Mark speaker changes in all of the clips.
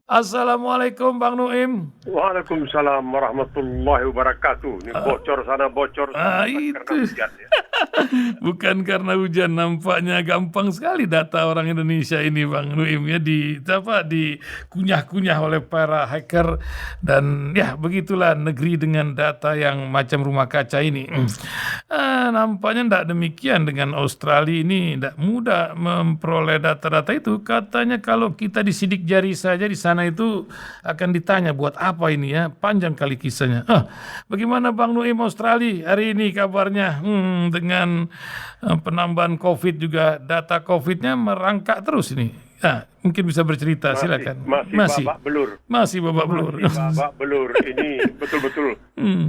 Speaker 1: Assalamualaikum Bang Nuim.
Speaker 2: Waalaikumsalam warahmatullahi wabarakatuh. Ini bocor sana bocor sini karena
Speaker 1: Itu
Speaker 2: hujan ya.
Speaker 1: bukan karena hujan, nampaknya gampang sekali data orang Indonesia ini Bang Nuim ya dikunyah-kunyah oleh para hacker dan ya begitulah negeri dengan data yang macam rumah kaca ini. Nampaknya tidak demikian dengan Australia ini, tidak mudah memperoleh data-data itu. Katanya kalau kita disidik jari saja di sana itu akan ditanya buat apa ini ya, panjang kali kisahnya. Bagaimana Bang Nuim Australia hari ini kabarnya? Dengan penambahan COVID juga data COVID-nya merangkak terus ini. Mungkin bisa bercerita, silakan.
Speaker 2: Masih babak belur.
Speaker 1: Masih babak belur.
Speaker 2: Masih babak belur. Ini betul-betul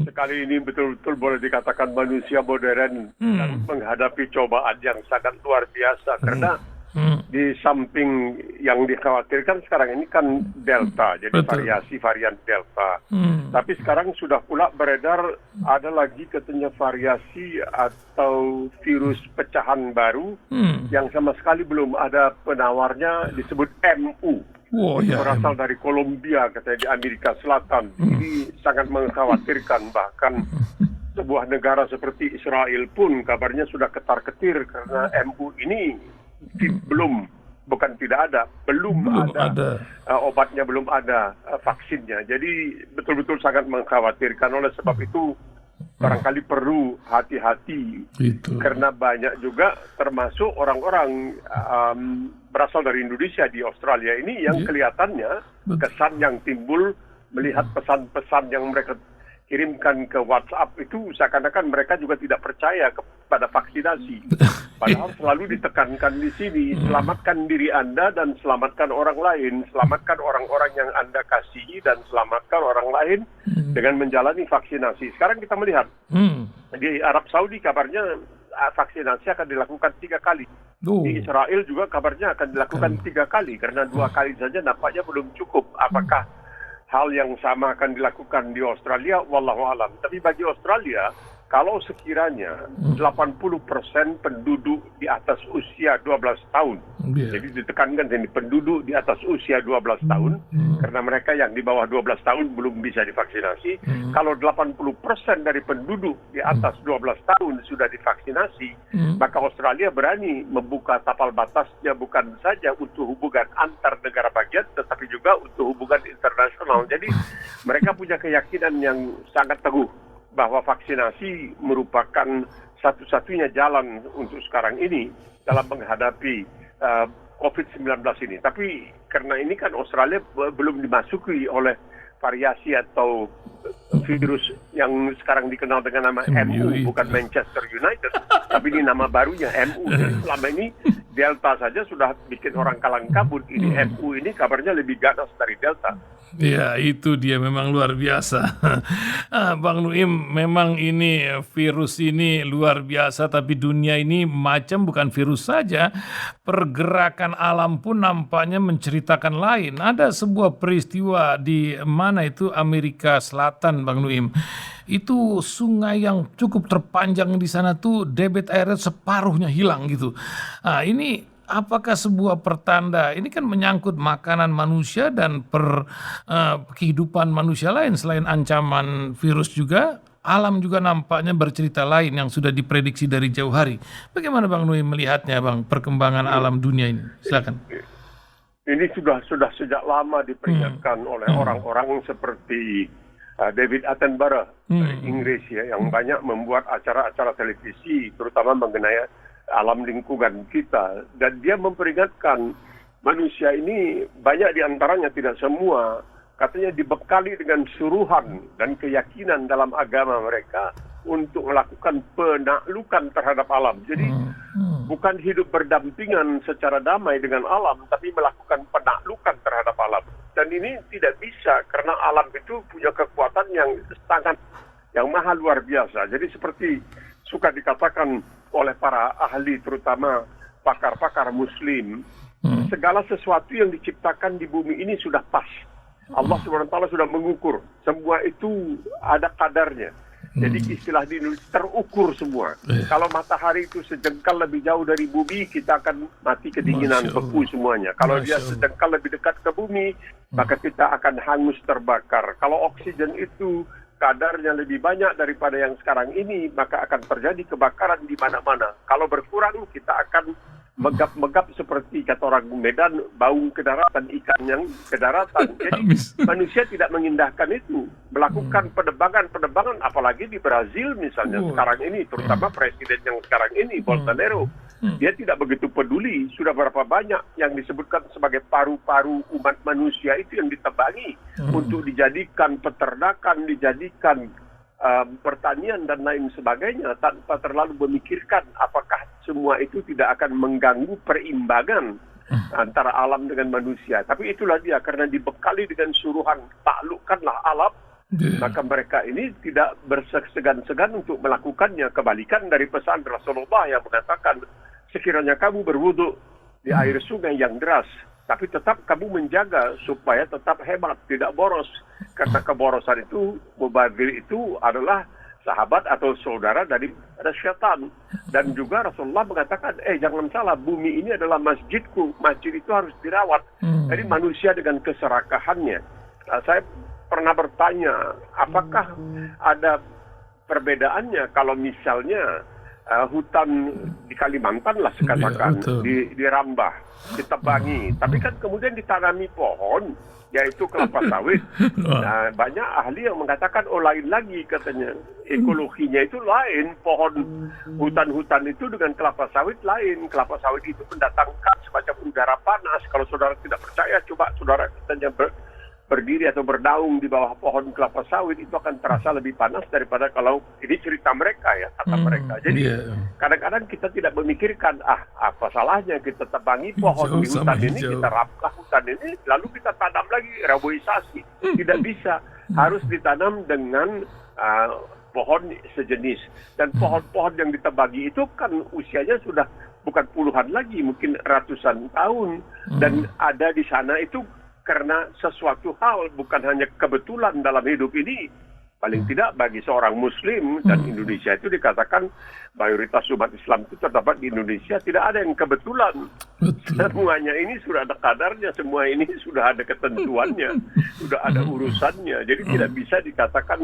Speaker 2: sekali ini betul-betul boleh dikatakan manusia modern dan menghadapi cobaan yang sangat luar biasa karena di samping yang dikhawatirkan sekarang ini kan Delta, jadi variasi varian Delta. Tapi sekarang sudah pula beredar ada lagi katanya variasi atau virus pecahan baru yang sama sekali belum ada penawarnya, disebut MU. Berasal dari Kolombia katanya di Amerika Selatan. Ini sangat mengkhawatirkan, bahkan sebuah negara seperti Israel pun kabarnya sudah ketar-ketir karena MU ini bukan tidak ada, belum ada. Obatnya, belum ada vaksinnya. Jadi betul-betul sangat mengkhawatirkan. Oleh sebab itu barangkali perlu hati-hati karena banyak juga termasuk orang-orang berasal dari Indonesia di Australia ini yang kelihatannya kesan yang timbul melihat pesan-pesan yang mereka kirimkan ke WhatsApp itu seakan-akan mereka juga tidak percaya kepada vaksinasi. Padahal selalu ditekankan di sini, selamatkan diri Anda dan selamatkan orang lain, selamatkan orang-orang yang Anda kasihi dan selamatkan orang lain dengan menjalani vaksinasi. Sekarang kita melihat di Arab Saudi kabarnya vaksinasi akan dilakukan 3 kali. Di Israel juga kabarnya akan dilakukan 3 kali karena 2 kali saja nampaknya belum cukup. Apakah hal yang sama akan dilakukan di Australia? Wallahu alam. Tapi bagi Australia, kalau sekiranya 80% penduduk di atas usia 12 tahun, jadi ditekankan ini penduduk di atas usia 12 tahun, karena mereka yang di bawah 12 tahun belum bisa divaksinasi. Kalau 80% dari penduduk di atas 12 tahun sudah divaksinasi, maka Australia berani membuka tapal batasnya bukan saja untuk hubungan antar negara bagian, tetapi juga untuk hubungan internasional. Jadi mereka punya keyakinan yang sangat teguh bahwa vaksinasi merupakan satu-satunya jalan untuk sekarang ini dalam menghadapi COVID-19 ini. Tapi karena ini kan Australia belum dimasuki oleh variasi atau virus yang sekarang dikenal dengan nama MU, bukan Manchester United, tapi ini nama barunya MU. Jadi selama ini Delta saja sudah bikin orang kalang kabut. Ini MU ini kabarnya lebih ganas dari Delta.
Speaker 1: Ya, itu dia memang luar biasa. Bang Nuim, memang ini virus ini luar biasa, tapi dunia ini macam bukan virus saja. Pergerakan alam pun nampaknya menceritakan lain. Ada sebuah peristiwa di mana itu Amerika Selatan, Bang Nuim. Itu sungai yang cukup terpanjang di sana tuh debit airnya separuhnya hilang gitu. Ini apakah sebuah pertanda? Ini kan menyangkut makanan manusia dan kehidupan manusia lain. Selain ancaman virus juga, alam juga nampaknya bercerita lain yang sudah diprediksi dari jauh hari. Bagaimana Bang Nuim melihatnya, Bang, perkembangan alam dunia ini? Silakan.
Speaker 2: Ini sudah sejak lama diperingatkan oleh orang-orang seperti David Attenborough dari Inggris ya, yang banyak membuat acara-acara televisi terutama mengenai alam lingkungan kita, dan dia memperingatkan manusia ini banyak diantaranya, tidak semua, katanya dibekali dengan suruhan dan keyakinan dalam agama mereka untuk melakukan penaklukan terhadap alam. Jadi bukan hidup berdampingan secara damai dengan alam, tapi melakukan penaklukan terhadap alam. Dan ini tidak bisa karena alam itu punya kekuatan yang sangat, yang maha luar biasa. Jadi seperti suka dikatakan oleh para ahli, terutama pakar-pakar muslim, segala sesuatu yang diciptakan di bumi ini sudah pas. Allah SWT sudah mengukur. Semua itu ada kadarnya. Jadi istilah di Indonesia terukur semua. Kalau matahari itu sejengkal lebih jauh dari bumi, kita akan mati kedinginan, beku semuanya. Kalau dia sejengkal lebih dekat ke bumi, maka kita akan hangus terbakar. Kalau oksigen itu kadarnya lebih banyak daripada yang sekarang ini, maka akan terjadi kebakaran di mana-mana. Kalau berkurang, kita akan megap-megap seperti kata orang Medan, bau ke daratan, ikan yang ke daratan. Jadi manusia tidak mengindahkan itu. Melakukan penebangan, apalagi di Brazil misalnya sekarang ini, terutama presiden yang sekarang ini, Bolsonaro. Dia tidak begitu peduli. Sudah berapa banyak yang disebutkan sebagai paru-paru umat manusia itu yang ditebangi untuk dijadikan peternakan, dijadikan pertanian dan lain sebagainya, tanpa terlalu memikirkan apakah semua itu tidak akan mengganggu perimbangan antara alam dengan manusia. Tapi itulah dia, karena dibekali dengan suruhan taklukkanlah alam, maka mereka ini tidak bersegan-segan untuk melakukannya. Kebalikan dari pesan Rasulullah yang mengatakan, sekiranya kamu berwudu di air sungai yang deras, tapi tetap kamu menjaga supaya tetap hemat, tidak boros. Karena keborosan itu, mubadzir itu adalah sahabat atau saudara dari syaitan. Dan juga Rasulullah mengatakan, jangan salah, bumi ini adalah masjidku. Masjid itu harus dirawat. Jadi manusia dengan keserakahannya. Saya pernah bertanya, apakah ada perbedaannya kalau misalnya hutan di Kalimantan lah sekatakan, dirambah, ditebangi, tapi kan kemudian ditanami pohon, yaitu kelapa sawit. Nah, banyak ahli yang mengatakan, lain lagi katanya, ekologinya itu lain, pohon hutan-hutan itu dengan kelapa sawit lain. Kelapa sawit itu mendatangkan semacam udara panas. Kalau saudara tidak percaya, coba saudara katanya berdiri atau berdaung di bawah pohon kelapa sawit, itu akan terasa lebih panas daripada kalau ini cerita mereka ya, kata mereka. Jadi kadang-kadang kita tidak memikirkan, apa salahnya kita tebangi pohon di hutan ini, kita raplah hutan ini, lalu kita tanam lagi, reboisasi. Tidak bisa, harus ditanam dengan pohon sejenis. Dan pohon-pohon yang ditebangi itu kan usianya sudah bukan puluhan lagi, mungkin ratusan tahun. Dan ada di sana itu karena sesuatu hal, bukan hanya kebetulan dalam hidup ini. Paling tidak bagi seorang Muslim, dan Indonesia itu dikatakan mayoritas umat Islam itu terdapat di Indonesia, tidak ada yang kebetulan. Semuanya ini sudah ada kadarnya, semua ini sudah ada ketentuannya, sudah ada urusannya. Jadi tidak bisa dikatakan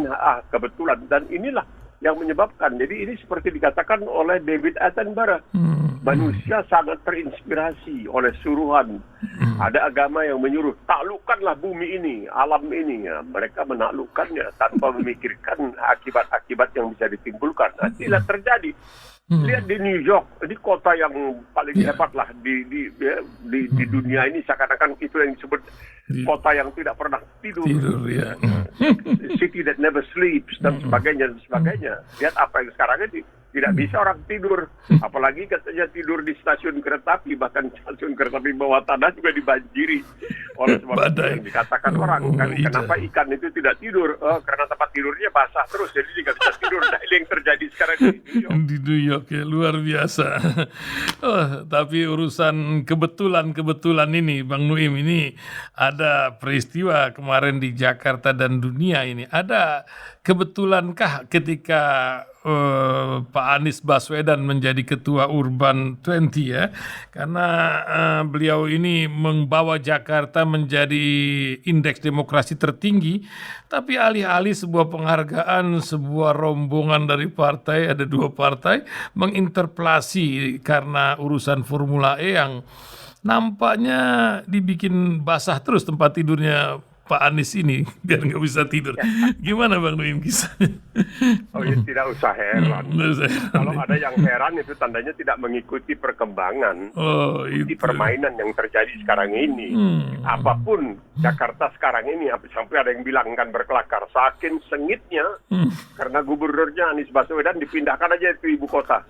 Speaker 2: kebetulan. Dan inilah yang menyebabkan. Jadi ini seperti dikatakan oleh David Attenborough. Manusia sangat terinspirasi oleh suruhan. Ada agama yang menyuruh, taklukkanlah bumi ini, alam ini. Ya, mereka menaklukkannya tanpa memikirkan akibat-akibat yang bisa ditimbulkan. Nah, tidak terjadi. Lihat di New York, di kota yang paling hebat lah di dunia ini, seakan-akan itu yang disebut kota yang tidak pernah tidur. City that never sleeps dan sebagainya. Lihat apa yang sekarang ini. Tidak bisa orang tidur, apalagi katanya tidur di stasiun kereta api, bahkan stasiun kereta api bawah tanah juga dibanjiri oleh sebab yang dikatakan orang. Kenapa ikan itu tidak tidur? Karena tempat tidurnya basah terus, jadi tidak bisa tidur. Nah, ini yang terjadi sekarang di New York.
Speaker 1: Di New York ya, luar biasa. Tapi urusan kebetulan ini, Bang Nuim, ini ada peristiwa kemarin di Jakarta dan dunia ini. Ada kebetulankah ketika Pak Anies Baswedan menjadi ketua Urban 20 ya, karena beliau ini membawa Jakarta menjadi indeks demokrasi tertinggi, tapi alih-alih sebuah penghargaan, sebuah rombongan dari partai, ada 2 partai, menginterpelasi karena urusan Formula E yang nampaknya dibikin basah terus tempat tidurnya Pak Anies ini, biar nggak bisa tidur. Gimana Bang Nuim kisahnya?
Speaker 2: Tidak usah heran. Kalau ada yang heran itu tandanya tidak mengikuti perkembangan di permainan yang terjadi sekarang ini. Apapun Jakarta sekarang ini, sampai ada yang bilang kan berkelakar, saking sengitnya karena gubernurnya Anies Baswedan dipindahkan aja itu ibu kota.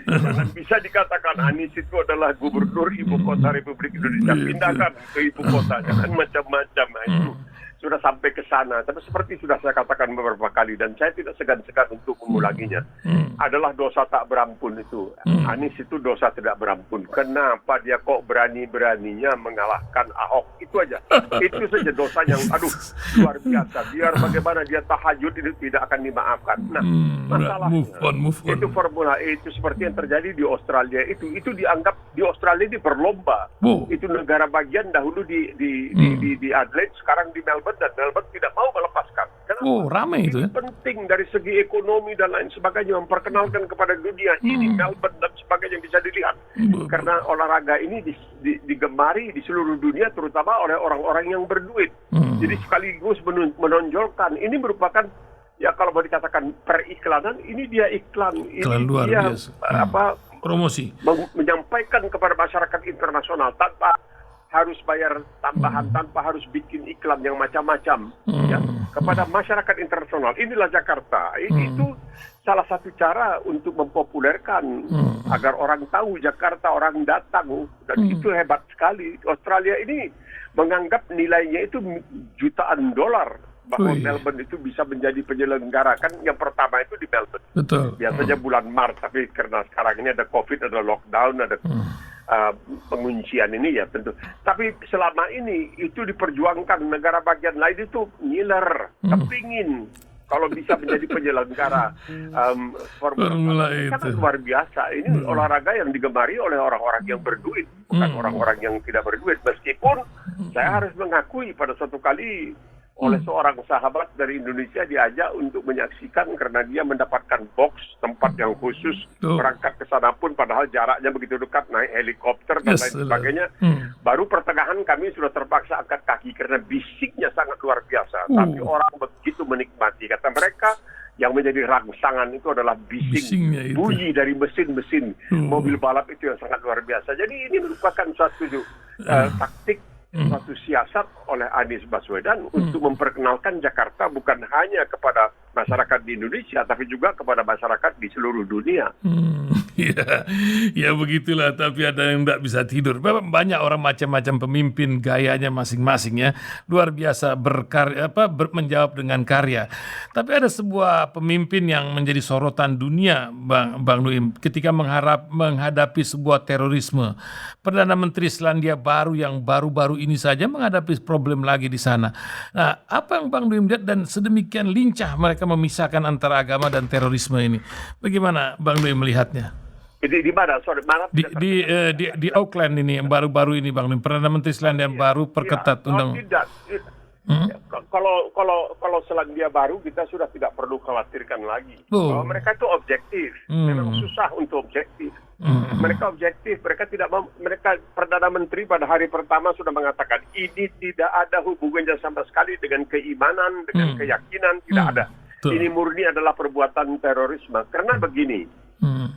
Speaker 2: Jangan bisa dikatakan Anies itu adalah gubernur ibu kota Republik Indonesia, pindahkan ke ibu kota, jangan macam-macam itu. sudah sampai ke sana. Tapi seperti sudah saya katakan beberapa kali dan saya tidak segan-segan untuk mengulanginya. Adalah dosa tak berampun itu. Anies itu dosa tidak berampun. Kenapa dia kok berani-beraninya mengalahkan Ahok? Itu aja. Itu saja dosa yang luar biasa. Biar bagaimana dia tahajud itu tidak akan dimaafkan. Nah, masalahnya
Speaker 1: move on.
Speaker 2: Itu Formula E itu seperti yang terjadi di Australia itu dianggap di Australia ini berlomba. Itu negara bagian dahulu di Adelaide, sekarang di Melbourne, dan Melbourne tidak mau melepaskan. Kenapa?
Speaker 1: Ramai itu ya.
Speaker 2: Penting dari segi ekonomi dan lain sebagainya, memperkenalkan kepada dunia ini Melbourne dan sebagainya bisa dilihat. Karena olahraga ini digemari di seluruh dunia, terutama oleh orang-orang yang berduit. Jadi sekaligus menonjolkan ini merupakan, ya kalau mau dikatakan periklanan, ini dia iklan. Ini
Speaker 1: luar
Speaker 2: dia
Speaker 1: biasa.
Speaker 2: Promosi. Menyampaikan kepada masyarakat internasional tanpa harus bayar tambahan, tanpa harus bikin iklan yang macam-macam, ya, kepada masyarakat internasional. Inilah Jakarta. Itu salah satu cara untuk mempopulerkan agar orang tahu Jakarta, orang datang, dan itu hebat sekali. Australia ini menganggap nilainya itu jutaan dolar bahwa Melbourne itu bisa menjadi penyelenggara. Kan yang pertama itu di Melbourne.
Speaker 1: Betul.
Speaker 2: Biasanya bulan Maret, tapi karena sekarang ini ada COVID, ada lockdown, ada penguncian ini ya tentu. Tapi selama ini itu diperjuangkan, negara bagian lain itu ngiler, kepingin kalau bisa menjadi penyelenggara Formula E. Sangat luar biasa. Ini olahraga yang digemari oleh orang-orang yang berduit, bukan orang-orang yang tidak berduit. Meskipun saya harus mengakui pada suatu kali oleh seorang sahabat dari Indonesia diajak untuk menyaksikan karena dia mendapatkan box, tempat yang khusus, berangkat ke sana pun padahal jaraknya begitu dekat, naik helikopter dan lain sebagainya. Baru pertengahan kami sudah terpaksa angkat kaki karena bisiknya sangat luar biasa. Tapi orang begitu menikmati. Kata mereka, yang menjadi rangsangan itu adalah bising, bunyi dari mesin-mesin mobil balap itu yang sangat luar biasa. Jadi ini merupakan suatu taktik, suatu siasat oleh Anies Baswedan untuk memperkenalkan Jakarta bukan hanya kepada masyarakat di Indonesia, tapi juga kepada masyarakat di seluruh dunia.
Speaker 1: Ya begitulah, tapi ada yang tidak bisa tidur. Banyak orang macam-macam pemimpin, gayanya masing-masing ya. Luar biasa berkarya, menjawab dengan karya. Tapi ada sebuah pemimpin yang menjadi sorotan dunia, Bang Nuim, ketika menghadapi sebuah terorisme. Perdana Menteri Selandia Baru yang baru-baru ini saja menghadapi problem lagi di sana. Nah, apa yang Bang Nuim lihat dan sedemikian lincah mereka memisahkan antara agama dan terorisme ini? Bagaimana Bang Nuim melihatnya?
Speaker 2: Di mana? Sorry, mana?
Speaker 1: Di Auckland ini yang baru-baru ini Bang Nuim. Perdana Menteri Selandia Baru perketat undang.
Speaker 2: Tidak. Kalau Selandia Baru kita sudah tidak perlu khawatirkan lagi. Bahwa mereka itu objektif. Memang susah untuk objektif. Mereka objektif, mereka Perdana Menteri pada hari pertama sudah mengatakan ini tidak ada hubungannya sama sekali dengan keimanan, dengan keyakinan, tidak ada. Ini murni adalah perbuatan terorisme. Karena begini,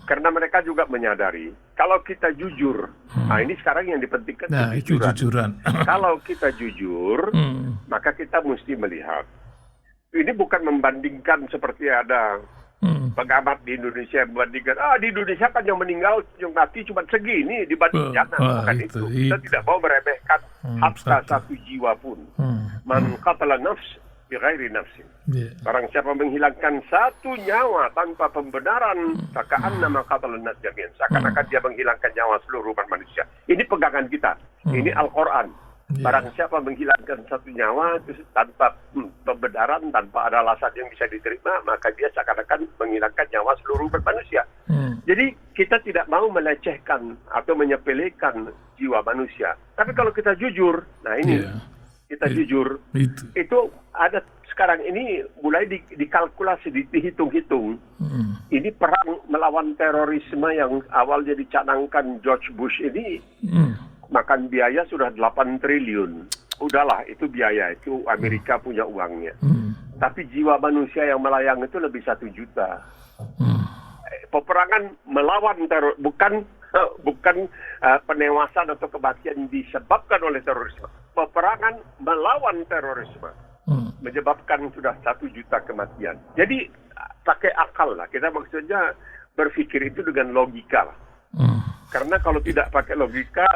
Speaker 2: karena mereka juga menyadari kalau kita jujur, nah ini sekarang yang dipentingkan kejujuran. Kalau kita jujur, maka kita mesti melihat. Ini bukan membandingkan seperti ada pengamat di Indonesia yang membandingkan, di Indonesia kan yang meninggal, yang mati cuma segini dibanding bukan itu. Kita tidak mau meremehkan hatta satu jiwa pun. Man qatala nafs bi ghairi nafsin. Barang siapa menghilangkan satu nyawa tanpa pembenaran, faka'annama qatala nas jami'an. Seakan-akan dia menghilangkan nyawa seluruh umat manusia. Ini pegangan kita. Ini Al-Qur'an. Barang siapa menghilangkan satu nyawa tanpa pembenaran, tanpa ada alasan yang bisa diterima, maka dia seakan-akan menghilangkan nyawa seluruh umat manusia. Jadi kita tidak mau melecehkan atau menyepelekan jiwa manusia. Tapi kalau kita jujur, nah ini kita jujur, itu ada sekarang ini mulai dikalkulasi, dihitung-hitung. Ini perang melawan terorisme yang awalnya dicanangkan George Bush ini makan biaya sudah 8 triliun. Udahlah, itu biaya, itu Amerika punya uangnya. Tapi jiwa manusia yang melayang itu lebih 1 juta. Peperangan melawan teror, bukan penewasan atau kematian disebabkan oleh terorisme. Peperangan melawan terorisme menyebabkan sudah 1 juta kematian. Jadi pakai akal lah. Kita maksudnya berpikir itu dengan logika lah. Karena kalau tidak pakai logika,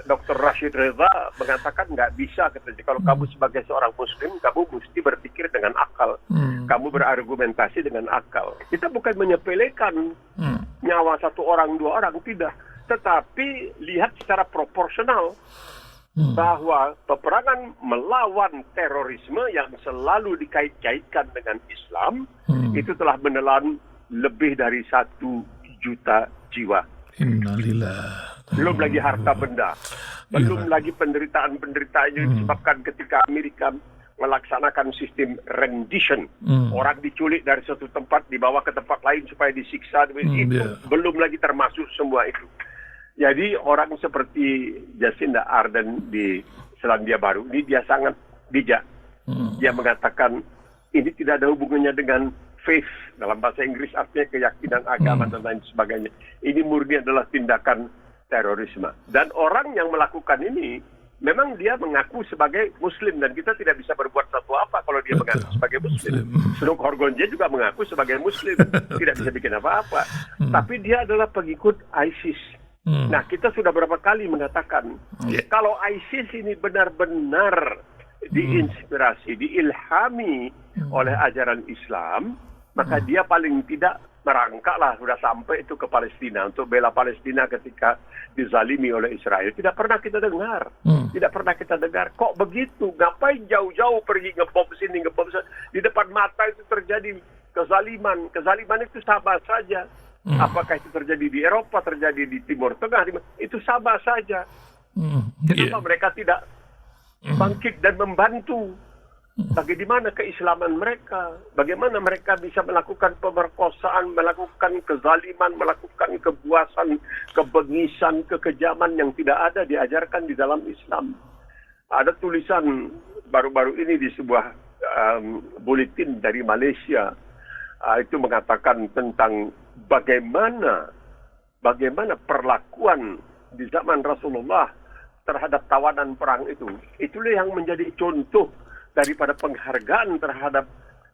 Speaker 2: Dr. Rashid Reza mengatakan nggak bisa. Katanya, kalau kamu sebagai seorang Muslim, kamu mesti berpikir dengan akal. Kamu berargumentasi dengan akal. Kita bukan menyepelekan nyawa satu orang, dua orang, tidak. Tetapi lihat secara proporsional bahwa peperangan melawan terorisme yang selalu dikait-kaitkan dengan Islam itu telah menelan lebih dari 1 juta jiwa.
Speaker 1: Innalillah.
Speaker 2: Belum lagi harta benda, belum lagi penderitaan-penderitaan yang disebabkan ketika Amerika melaksanakan sistem rendition. Orang diculik dari satu tempat dibawa ke tempat lain supaya disiksa. Belum lagi termasuk semua itu. Jadi orang seperti Jacinda Ardern di Selandia Baru ini dia sangat bijak. Dia mengatakan ini tidak ada hubungannya dengan faith, dalam bahasa Inggris artinya keyakinan agama dan lain sebagainya. Ini murni adalah tindakan terorisme. Dan orang yang melakukan ini memang dia mengaku sebagai Muslim dan kita tidak bisa berbuat sesuatu apa kalau dia mengaku sebagai Muslim. Snoop Horgonje juga mengaku sebagai Muslim, tidak bisa bikin apa-apa. Tapi dia adalah pengikut ISIS. Nah, kita sudah berapa kali mengatakan kalau ISIS ini benar-benar diinspirasi, diilhami oleh ajaran Islam, maka dia paling tidak merangkaklah sudah sampai itu ke Palestina untuk bela Palestina ketika dizalimi oleh Israel. Tidak pernah kita dengar. Tidak pernah kita dengar. Kok begitu? Ngapain jauh-jauh pergi ngebom sini, ngebom sana? Di depan mata itu terjadi kezaliman. Kezaliman itu sama saja. Apakah itu terjadi di Eropa, terjadi di Timur Tengah, itu sama saja. Kenapa mereka tidak bangkit dan membantu? Bagaimana keislaman mereka? Bagaimana mereka bisa melakukan pemerkosaan, melakukan kezaliman, melakukan kebuasan, kebengisan, kekejaman yang tidak ada diajarkan di dalam Islam? Ada tulisan baru-baru ini di sebuah buletin dari Malaysia. Itu mengatakan tentang bagaimana perlakuan di zaman Rasulullah terhadap tawanan perang itu. Itulah yang menjadi contoh daripada penghargaan terhadap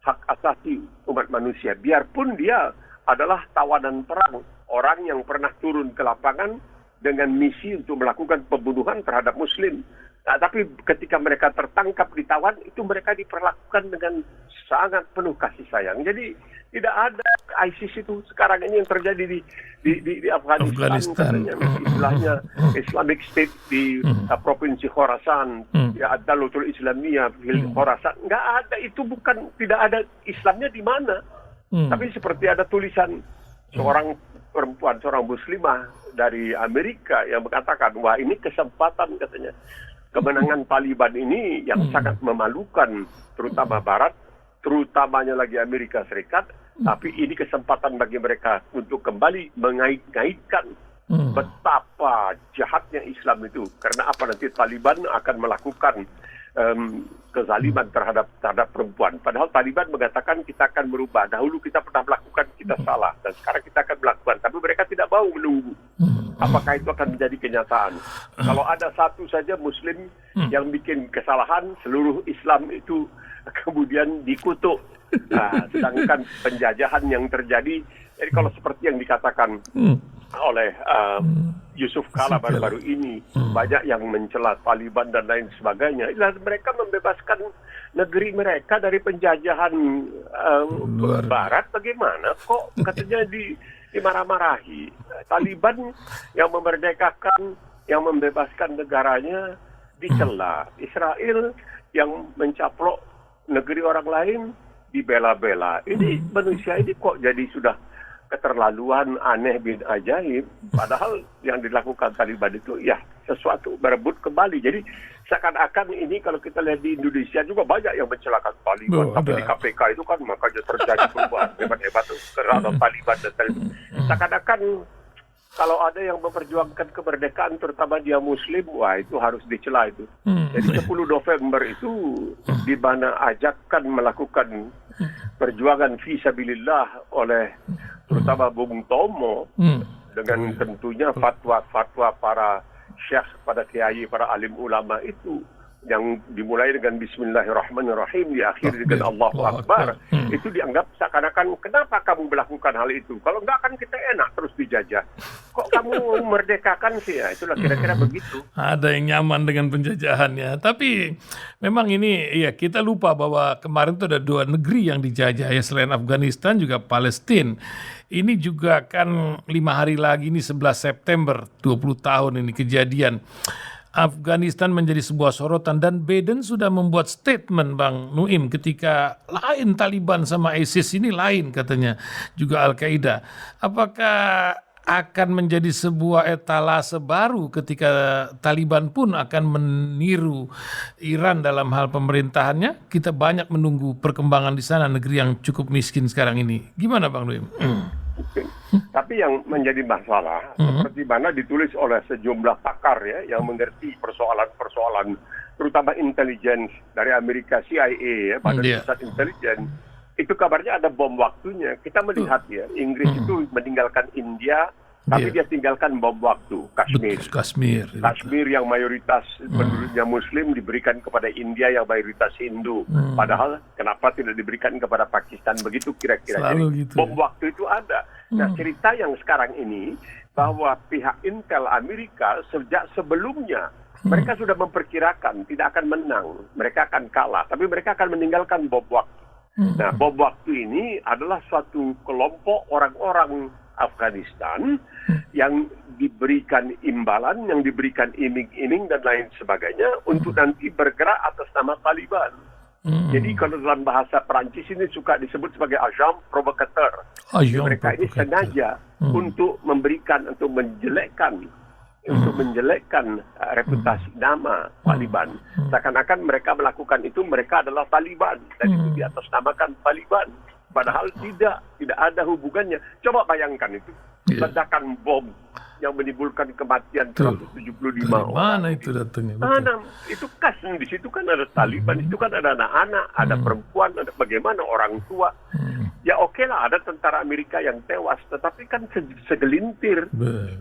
Speaker 2: hak asasi umat manusia. Biarpun dia adalah tawanan perang, orang yang pernah turun ke lapangan dengan misi untuk melakukan pembunuhan terhadap Muslim. Nah, tapi ketika mereka tertangkap ditawan, itu mereka diperlakukan dengan sangat penuh kasih sayang. Jadi tidak ada ISIS itu sekarang ini yang terjadi di Afghanistan. Istilahnya Islamic State di provinsi Khorasan, Ad-Dawlatul Islamiyah di Khorasan. Nggak ada, itu bukan, tidak ada Islamnya di mana. Tapi seperti ada tulisan seorang perempuan, seorang muslimah dari Amerika yang mengatakan, wah ini kesempatan katanya. Kemenangan Taliban ini yang sangat memalukan, terutama Barat, terutamanya lagi Amerika Serikat, tapi ini kesempatan bagi mereka untuk kembali mengait-ngaitkan betapa jahatnya Islam itu. Karena apa, nanti Taliban akan melakukan kezaliman terhadap perempuan. Padahal Taliban mengatakan kita akan berubah. Dahulu kita pernah melakukan, kita salah, dan sekarang kita akan melakukan. Tapi mereka tidak mau menunggu. Apakah itu akan menjadi kenyataan? Kalau ada satu saja Muslim yang bikin kesalahan, seluruh Islam itu kemudian dikutuk. Nah, sedangkan penjajahan yang terjadi, jadi kalau seperti yang dikatakan oleh Yusuf Kala baru-baru ini, banyak yang mencela Taliban dan lain sebagainya. Mereka membebaskan negeri mereka dari penjajahan Barat. Bagaimana kok katanya dimarah-marahi? Taliban yang memerdekakan, yang membebaskan negaranya dicela. Israel yang mencaplok negeri orang lain dibela-bela. Ini manusia ini kok jadi sudah keterlaluan, aneh bin ajaib. Padahal yang dilakukan Taliban itu ya sesuatu berebut kembali. Jadi seakan-akan ini kalau kita lihat di Indonesia juga banyak yang mencelakan Taliban. Tapi di KPK itu kan makanya terjadi perubahan hebat-hebat terhadap Taliban dan Taliban. Seakan-akan kalau ada yang memperjuangkan kemerdekaan, terutama dia Muslim, wah itu harus dicela itu. Jadi 10 November itu di mana ajakan melakukan perjuangan fisabilillah oleh terutama Bung Tomo dengan tentunya fatwa-fatwa para syekh, pada kiai, para alim ulama itu yang dimulai dengan Bismillahirrahmanirrahim, diakhiri dengan Allahu Akbar, itu dianggap seakan-akan kenapa kamu melakukan hal itu? Kalau enggak kan kita enak terus dijajah. Kok kamu merdekakan sih ya? Itulah kira-kira begitu.
Speaker 1: Ada yang nyaman dengan penjajahannya. Tapi memang ini ya kita lupa bahwa kemarin itu ada 2 negeri yang dijajah ya, selain Afghanistan juga Palestina. Ini juga kan 5 hari lagi, ini 11 September, 20 tahun ini kejadian. Afghanistan menjadi sebuah sorotan dan Biden sudah membuat statement Bang Nuim ketika lain Taliban sama ISIS ini lain katanya, juga Al-Qaeda. Apakah akan menjadi sebuah etalase baru ketika Taliban pun akan meniru Iran dalam hal pemerintahannya? Kita banyak menunggu perkembangan di sana, negeri yang cukup miskin sekarang ini. Gimana Bang Nuim?
Speaker 2: Tapi yang menjadi masalah, seperti mana ditulis oleh sejumlah pakar ya, yang mengerti persoalan-persoalan, terutama intelijen dari Amerika, CIA ya, pada pusat intelijen, itu kabarnya ada bom waktunya. Kita melihat ya, Inggris itu meninggalkan India, tapi dia tinggalkan bom waktu, Kashmir yang mayoritas penduduknya Muslim diberikan kepada India yang mayoritas Hindu. Padahal kenapa tidak diberikan kepada Pakistan? Begitu kira-kira.
Speaker 1: Gitu,
Speaker 2: bom waktu itu ada. Nah, cerita yang sekarang ini bahwa pihak Intel Amerika sejak sebelumnya mereka sudah memperkirakan tidak akan menang, mereka akan kalah, tapi mereka akan meninggalkan bom waktu. Nah, bom waktu ini adalah suatu kelompok orang-orang Afghanistan yang diberikan imbalan, yang diberikan iming-iming dan lain sebagainya untuk nanti bergerak atas nama Taliban. Jadi kalau dalam bahasa Perancis ini suka disebut sebagai agent provocateur. Mereka ini sengaja untuk memberikan, untuk menjelekkan reputasi nama Taliban. Seakan-akan mereka melakukan itu, mereka adalah Taliban dan itu di atas namakan Taliban. Padahal tidak ada hubungannya. Coba bayangkan itu, ledakan bom yang menimbulkan kematian 175 orang.
Speaker 1: Mana itu datangnya?
Speaker 2: Itu khas, di situ kan ada Taliban, itu kan ada anak-anak, ada perempuan, ada bagaimana orang tua. Ya oke lah, ada tentara Amerika yang tewas, tetapi kan segelintir.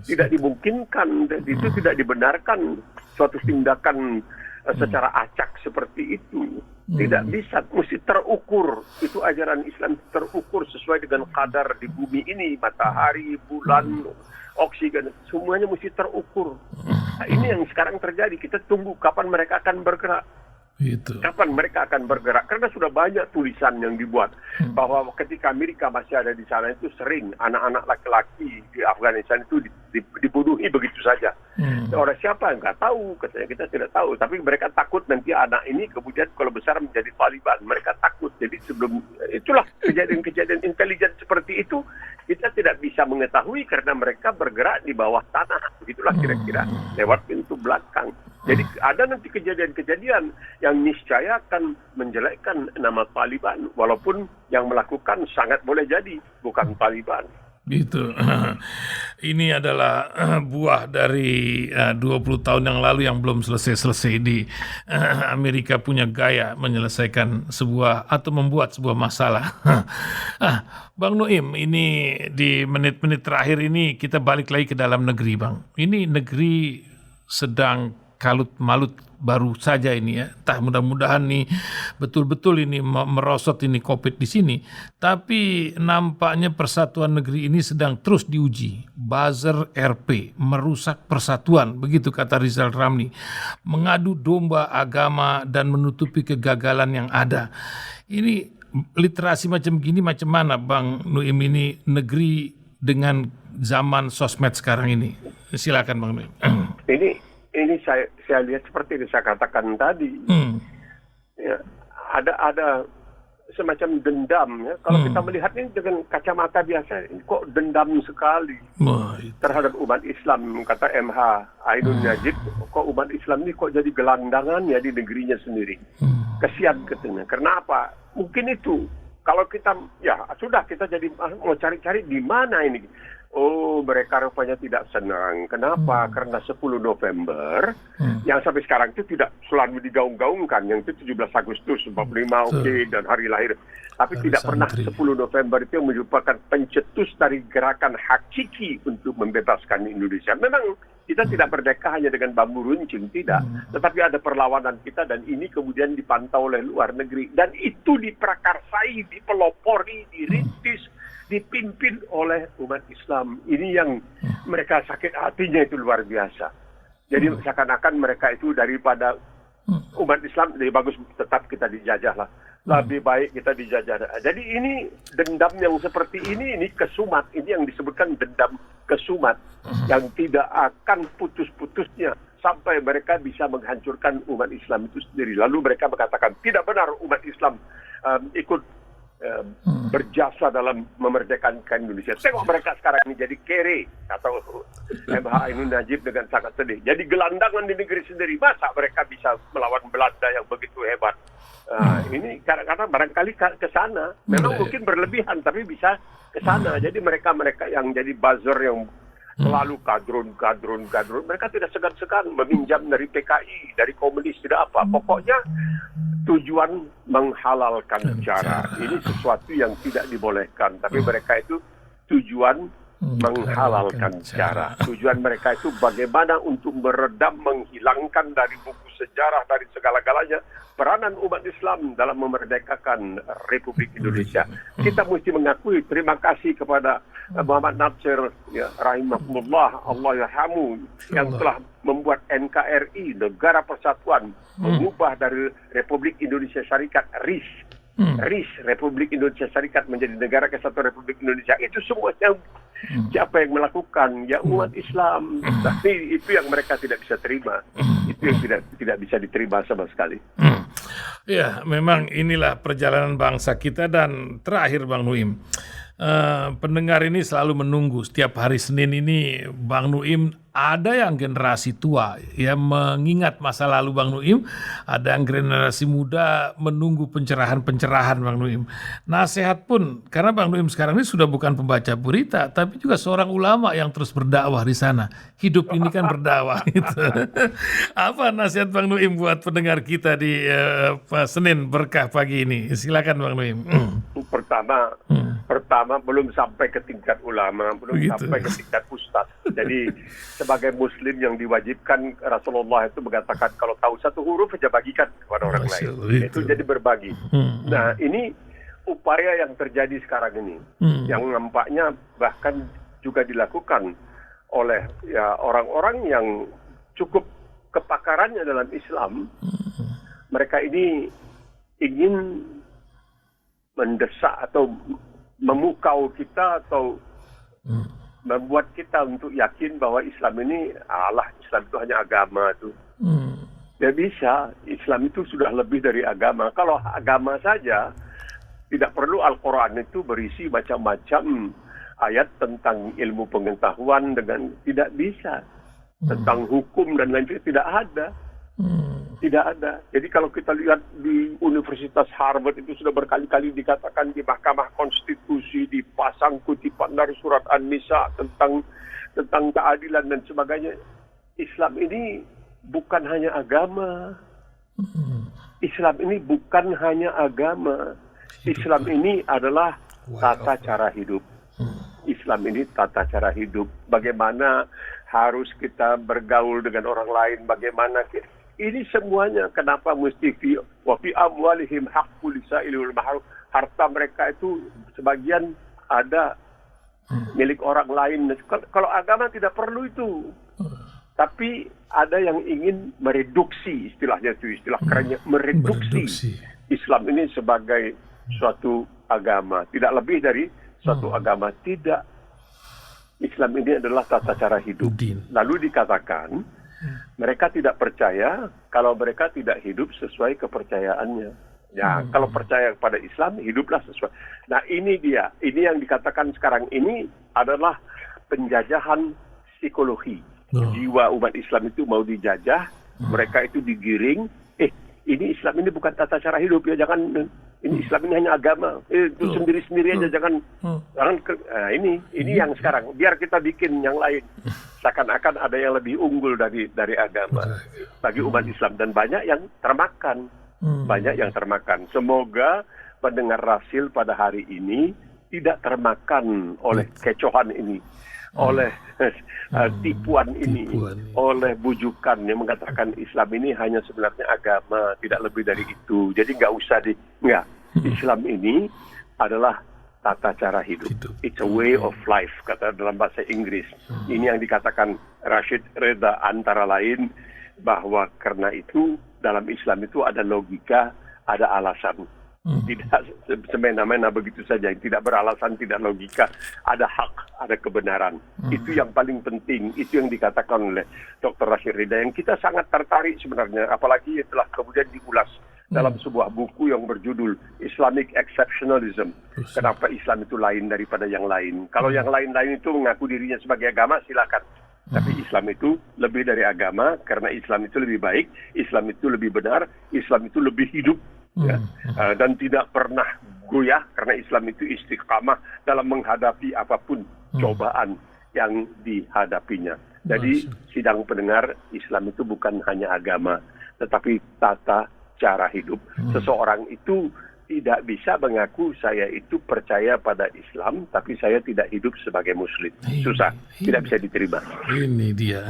Speaker 2: Tidak dimungkinkan, itu tidak dibenarkan suatu tindakan secara acak seperti itu. Tidak bisa, mesti terukur. Itu ajaran Islam, terukur sesuai dengan kadar di bumi ini, matahari, bulan, oksigen, semuanya mesti terukur. Nah, ini yang sekarang terjadi. Kita tunggu kapan mereka akan bergerak. Kapan mereka akan bergerak? Karena sudah banyak tulisan yang dibuat bahwa ketika Amerika masih ada di sana itu sering anak-anak laki-laki di Afghanistan itu dibunuhi begitu saja. Oleh siapa? Nggak tahu, katanya kita tidak tahu. Tapi mereka takut nanti anak ini kemudian kalau besar menjadi Taliban. Mereka takut. Jadi sebelum itulah kejadian-kejadian intelijen seperti itu kita tidak bisa mengetahui karena mereka bergerak di bawah tanah. Begitulah kira-kira lewat pintu belakang. Jadi ada nanti kejadian-kejadian yang niscaya akan menjelekkan nama Taliban, walaupun yang melakukan sangat boleh jadi bukan Taliban.
Speaker 1: Gitu. Ini adalah buah dari 20 tahun yang lalu yang belum selesai-selesai di Amerika punya gaya menyelesaikan sebuah atau membuat sebuah masalah. Bang Nuim, ini di menit-menit terakhir ini kita balik lagi ke dalam negeri, Bang. Ini negeri sedang kalut-malut baru saja ini ya. Entah mudah-mudahan nih betul-betul ini merosot ini COVID di sini. Tapi nampaknya persatuan negeri ini sedang terus diuji. Buzzer RP merusak persatuan, begitu kata Rizal Ramli. Mengadu domba agama dan menutupi kegagalan yang ada. Ini literasi macam gini macam mana Bang Nuim, ini negeri dengan zaman sosmed sekarang ini? Silakan Bang Nuim.
Speaker 2: Ini saya lihat seperti yang saya katakan tadi. Ya, ada semacam dendam ya. Kalau kita melihat ini dengan kacamata biasa, ini kok dendam sekali terhadap umat Islam, kata MH Ainun Najib. Kok umat Islam ini kok jadi gelandangan ya di negerinya sendiri. Kesian katanya. Karena apa? Mungkin itu. Kalau kita ya sudah kita jadi mau cari-cari di mana ini. Oh, mereka rupanya tidak senang. Kenapa? Karena 10 November yang sampai sekarang itu tidak selalu digaung-gaungkan. Yang itu 17 Agustus 45 dan hari lahir. Tapi hari tidak pernah 10 November itu yang merupakan pencetus dari gerakan hakiki untuk membebaskan Indonesia. Memang Kita tidak merdeka hanya dengan bambu runcing, tidak. Tetapi ada perlawanan kita dan ini kemudian dipantau oleh luar negeri. Dan itu diprakarsai, dipelopori, dirintis, dipimpin oleh umat Islam. Ini yang mereka sakit hatinya itu luar biasa. Jadi seakan-akan mereka itu daripada umat Islam lebih bagus tetap kita dijajah lah. Lebih baik kita dijajah. Jadi ini dendam yang seperti ini kesumat. Ini yang disebutkan dendam kesumat yang tidak akan putus-putusnya sampai mereka bisa menghancurkan umat Islam itu sendiri. Lalu mereka mengatakan tidak benar umat Islam ikut berjasa dalam memerdekakan Indonesia. Tengok mereka sekarang ini jadi kere, atau MH Ainun Najib dengan sangat sedih. Jadi gelandangan di negeri sendiri. Masa mereka bisa melawan Belanda yang begitu hebat? Ini karena barangkali ke sana. Memang mungkin berlebihan, tapi bisa ke sana. Jadi mereka yang jadi buzzer yang selalu kadrun, mereka tidak segan-segan meminjam dari PKI, dari komunis, tidak apa. Pokoknya tujuan menghalalkan cara. Ini sesuatu yang tidak dibolehkan, tapi mereka itu tujuan menghalalkan cara. Tujuan mereka itu bagaimana untuk meredam, menghilangkan dari buku sejarah, dari segala-galanya peranan umat Islam dalam memerdekakan Republik Indonesia. Kita mesti mengakui terima kasih kepada Muhammad Natsir, ya, rahimahullah, Allah yarhamu, yang telah membuat NKRI, Negara Persatuan, mengubah dari Republik Indonesia Syarikat, RIS, Republik Indonesia Syarikat menjadi Negara Kesatuan Republik Indonesia. Itu semuanya siapa yang melakukan? Ya umat Islam. Tapi itu yang mereka tidak bisa terima. Itu yang tidak bisa diterima sama sekali.
Speaker 1: Ya, memang inilah perjalanan bangsa kita. Dan terakhir Bang Nuim, pendengar ini selalu menunggu setiap hari Senin ini Bang Nuim. Ada yang generasi tua yang mengingat masa lalu Bang Nuim, ada yang generasi muda menunggu pencerahan-pencerahan Bang Nuim. Nasihat pun, karena Bang Nuim sekarang ini sudah bukan pembaca berita, tapi juga seorang ulama yang terus berdakwah di sana. Hidup ini kan berdakwah gitu. Apa nasihat Bang Nuim buat pendengar kita di Senin Berkah pagi ini? Silakan Bang Nuim.
Speaker 2: Pertama belum sampai ke tingkat ulama, belum sampai ke tingkat ustaz. Jadi sebagai muslim yang diwajibkan, Rasulullah itu mengatakan kalau tahu satu huruf saja bagikan kepada orang lain. Itu jadi berbagi. Nah, ini upaya yang terjadi sekarang ini, yang nampaknya bahkan juga dilakukan oleh ya orang-orang yang cukup kepakarannya dalam Islam. Mereka ini ingin mendesak atau memukau kita atau membuat kita untuk yakin bahwa Islam ini Islam itu hanya agama itu. Tidak bisa, Islam itu sudah lebih dari agama. Kalau agama saja, tidak perlu Al-Quran itu berisi macam-macam ayat tentang ilmu pengetahuan dengan tidak bisa. Tentang hukum dan lain-lain tidak ada. Tidak ada. Jadi kalau kita lihat di Universitas Harvard itu sudah berkali-kali dikatakan di Mahkamah Konstitusi, dipasang kutipan dari surat An-Nisa tentang keadilan dan sebagainya. Islam ini bukan hanya agama. Islam ini bukan hanya agama. Islam ini adalah tata cara hidup. Islam ini tata cara hidup. Bagaimana harus kita bergaul dengan orang lain, bagaimana ini semuanya. Kenapa mesti wa fi amwalihim haqqul lisaili wal mahrum. Harta mereka itu sebagian ada milik orang lain. Kalau agama tidak perlu itu. Tapi ada yang ingin mereduksi, istilahnya itu istilah kerennya, mereduksi Islam ini sebagai suatu agama, tidak lebih dari suatu agama. Tidak. Islam ini adalah tata cara hidup. Lalu dikatakan mereka tidak percaya kalau mereka tidak hidup sesuai kepercayaannya. Ya, kalau percaya kepada Islam, hiduplah sesuai. Nah, ini dia. Ini yang dikatakan sekarang ini adalah penjajahan psikologi. Jiwa umat Islam itu mau dijajah, mereka itu digiring. Ini Islam ini bukan tata cara hidup ya, jangan. Ini Islam ini hanya agama. Itu sendiri-sendiri aja, jangan. Ini yang sekarang. Biar kita bikin yang lain. Seakan-akan ada yang lebih unggul dari agama bagi umat Islam, dan banyak yang termakan. Banyak yang termakan. Semoga pendengar Rasil pada hari ini tidak termakan oleh kecohan ini. oleh tipuan ini, oleh bujukan yang mengatakan Islam ini hanya sebenarnya agama, tidak lebih dari itu. Jadi nggak usah Islam ini adalah tata cara hidup. It's a way of life, kata dalam bahasa Inggris. Ini yang dikatakan Rashid Reda antara lain, bahwa karena itu dalam Islam itu ada logika, ada alasan. Tidak semena-mena begitu saja, tidak beralasan, tidak logika, ada hak, ada kebenaran. Itu yang paling penting, itu yang dikatakan oleh Dr. Rashid Reda, yang kita sangat tertarik sebenarnya, apalagi telah kemudian diulas dalam sebuah buku yang berjudul Islamic Exceptionalism. Kenapa Islam itu lain daripada yang lain? Kalau yang lain-lain itu mengaku dirinya sebagai agama, silakan. Tapi Islam itu lebih dari agama, karena Islam itu lebih baik, Islam itu lebih benar, Islam itu lebih hidup, dan tidak pernah goyah, karena Islam itu istiqamah dalam menghadapi apapun cobaan yang dihadapinya. Jadi sidang pendengar, Islam itu bukan hanya agama, tetapi tata cara hidup. Seseorang itu tidak bisa mengaku saya itu percaya pada Islam, tapi saya tidak hidup sebagai Muslim. Susah, tidak bisa diterima.
Speaker 1: Ini dia.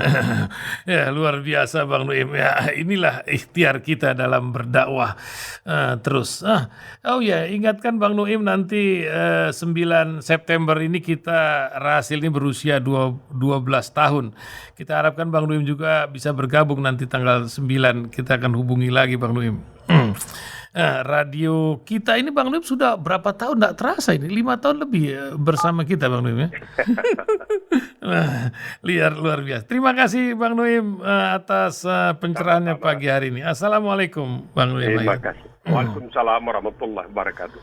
Speaker 1: Ya, luar biasa Bang Nuim. Ya, inilah ikhtiar kita dalam berdakwah terus. Oh ya, ingatkan Bang Nuim, nanti 9 September ini kita Rahasil ini berusia 12 tahun. Kita harapkan Bang Nuim juga bisa bergabung nanti tanggal 9. Kita akan hubungi lagi Bang Nuim. Radio kita ini Bang Nuim sudah berapa tahun, tidak terasa ini 5 tahun lebih bersama kita Bang Nuim ya. Luar biasa. Terima kasih Bang Nuim atas pencerahannya pagi hari ini. Assalamualaikum Bang Nuim.
Speaker 2: Terima kasih. Waalaikumsalam warahmatullahi wabarakatuh.